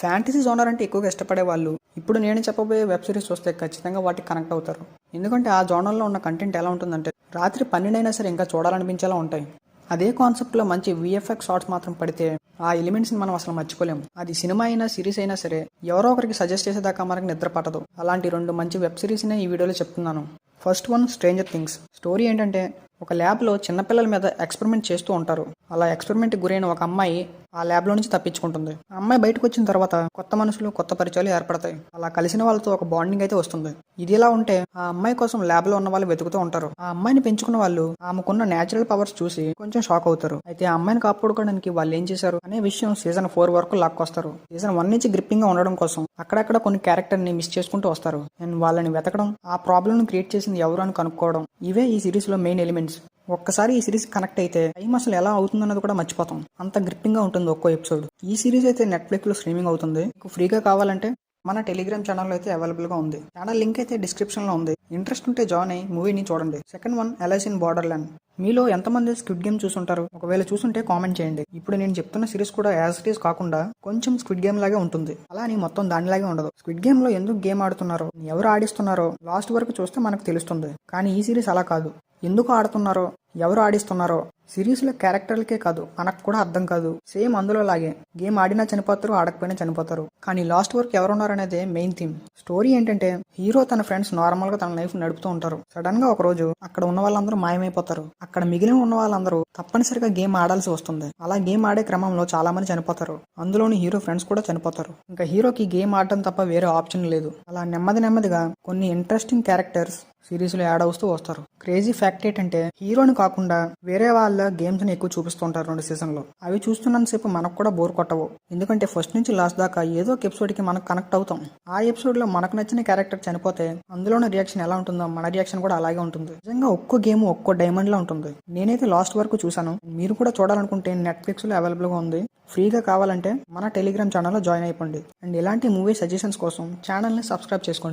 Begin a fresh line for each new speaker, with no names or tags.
Fantasy genre అంటే ఎక్కువగా ఇష్టపడే వాళ్ళు ఇప్పుడు నేను చెప్పబోయే వెబ్ సిరీస్ చూస్తే ఖచ్చితంగా వాటికి కనెక్ట్ అవుతారు. ఎందుకంటే ఆ జోనర్లో ఉన్న కంటెంట్ ఎలా ఉంటుందంటే రాత్రి 12 అయినా సరే ఇంకా చూడాలనిపించేలా ఉంటాయి. అదే కాన్సెప్ట్లో మంచి విఎఫ్ఎక్స్ షాట్స్ మాత్రం పడితే ఆ ఎలిమెంట్స్ని మనం అసలు మర్చిపోలేము. అది సినిమా అయినా సిరీస్ అయినా సరే ఎవరో ఒకరికి సజెస్ట్ చేసేదాకా మనకి నిద్ర పట్టదు. అలాంటి 2 మంచి వెబ్ సిరీస్నే ఈ వీడియోలో చెప్తున్నాను. First one stranger things. Story ఏంటంటే ఒక ల్యాబ్లో చిన్నపిల్లల మీద ఎక్స్పెరిమెంట్ చేస్తూ ఉంటారు. అలా ఎక్స్పెరిమెంట్కి గురైన ఒక అమ్మాయి ఆ ల్యాబ్లో నుంచి తప్పించుకుంటుంది. ఆ అమ్మాయి బయటకు వచ్చిన తర్వాత కొత్త మనుషులు కొత్త పరిచయాలు ఏర్పడతాయి. అలా కలిసిన వాళ్ళతో ఒక బాండింగ్ అయితే వస్తుంది. ఇది ఇలా ఉంటే ఆ అమ్మాయి కోసం ల్యాబ్లో ఉన్న వాళ్ళు వెతుకుతూ ఉంటారు. ఆ అమ్మాయిని పెంచుకున్న వాళ్ళు ఆమెకున్న నేచురల్ పవర్స్ చూసి కొంచెం షాక్ అవుతారు. అయితే ఆ అమ్మాయిని కాపాడుకోవడానికి వాళ్ళు ఏం చేశారు అనే విషయం సీజన్ 4 వరకు లాక్కొస్తారు. సీజన్ 1 నుంచి గ్రిప్పింగ్ గా ఉండడం కోసం అక్కడక్కడ కొన్ని క్యారెక్టర్ ని మిస్ చేసుకుంటూ వస్తారు. అండ్ వాళ్ళని వెతకడం, ఆ ప్రాబ్లమ్ ని క్రియేట్ చేసింది ఎవరు అని కనుక్కోవడం, ఇవే ఈ సిరీస్ లో మెయిన్ ఎలిమెంట్స్. ఒక్కసారి ఈ సిరీస్ కనెక్ట్ అయితే టైం అసలు ఎలా అవుతుందన్నది కూడా మర్చిపోతాం. అంత గ్రిప్పింగ్ గా ఉంటుంది ఒక్కో ఎపిసోడ్. ఈ సిరీస్ అయితే నెట్ఫ్లిక్స్ లో స్ట్రీమింగ్ అవుతుంది. మీకు ఫ్రీగా కావాలంటే మన టెలిగ్రామ్ ఛానల్ అయితే అవైలబుల్ గా ఉంది. ఛానల్ లింక్ అయితే డిస్క్రిప్షన్ లో ఉంది. ఇంట్రెస్ట్ ఉంటే జాయిన్ అయ్యి మూవీని చూడండి. Second one allies in బోర్డర్లాండ్. మీలో ఎంతమంది స్క్విడ్ గేమ్ చూసుంటారు? ఒకవేళ చూసుంటే కామెంట్ చేయండి. ఇప్పుడు నేను చెప్తున్న సిరీస్ కూడా యాజ్ ఇట్ ఈస్ కాకుండా కొంచెం స్క్విడ్ గేమ్ లాగే ఉంటుంది. అలా అని మొత్తం దానిలాగే ఉండదు. స్క్విడ్ గేమ్ లో ఎందుకు గేమ్ ఆడుతున్నారో, ఎవరు ఆడిస్తున్నారో లాస్ట్ వరకు చూస్తే మనకు తెలుస్తుంది. కానీ ఈ సిరీస్ అలా కాదు. ఎందుకు ఆడుతున్నారో, ఎవరు ఆడిస్తున్నారో సిరీస్లో క్యారెక్టర్లకే కాదు మనకు కూడా అర్థం కాదు. సేమ్ అందులో లాగే గేమ్ ఆడినా చనిపోతారు, ఆడకపోయినా చనిపోతారు. కానీ లాస్ట్ వరకు ఎవరున్నారనేదే మెయిన్ థీమ్. స్టోరీ ఏంటంటే హీరో తన ఫ్రెండ్స్ నార్మల్ గా తన లైఫ్ నడుపుతూ ఉంటారు. సడన్ గా ఒక రోజు అక్కడ ఉన్న వాళ్ళందరూ మాయమైపోతారు. అక్కడ మిగిలిన ఉన్న వాళ్ళందరూ తప్పనిసరిగా గేమ్ ఆడాల్సి వస్తుంది. అలా గేమ్ ఆడే క్రమంలో చాలా మంది చనిపోతారు. అందులోని హీరో ఫ్రెండ్స్ కూడా చనిపోతారు. ఇంకా హీరోకి గేమ్ ఆడటం తప్ప వేరే ఆప్షన్ లేదు. అలా నెమ్మదిగా కొన్ని ఇంట్రెస్టింగ్ క్యారెక్టర్స్ సిరీస్ లో యాడ్ అవుతూ వస్తారు. క్రేజీ ఫ్యాక్ట్ ఏంటంటే హీరోని కాకుండా వేరే వాళ్ళ గేమ్స్ ని ఎక్కువ చూపిస్తుంటారు 2 సీజన్ లో. అవి చూస్తున్నంతసేపు మనకు కూడా బోర్ కొట్టవు. ఎందుకంటే ఫస్ట్ నుంచి లాస్ట్ దాకా ఏదో ఒక ఎపిసోడ్ కి మనకు కనెక్ట్ అవుతాం. ఆ ఎపిసోడ్ లో మనకు నచ్చిన క్యారెక్టర్ చనిపోతే అందులోని రియాక్షన్ ఎలా ఉంటుందో మన రియాక్షన్ కూడా అలాగే ఉంటుంది. నిజంగా ఒక్కో గేమ్ ఒక్కో డైమండ్ లా ఉంటుంది. నేనైతే లాస్ట్ వరకు చూసాను. మీరు కూడా చూడాలనుకుంటే నెట్ఫ్లిక్స్ లో అవైలబుల్ గా ఉంది. ఫ్రీగా కావాలంటే మన టెలిగ్రామ్ ఛానల్లో జాయిన్ అయిపోండి. అండ్ ఇలాంటి మూవీ సజెషన్స్ కోసం ఛానల్ ని సబ్స్క్రైబ్ చేసుకోండి.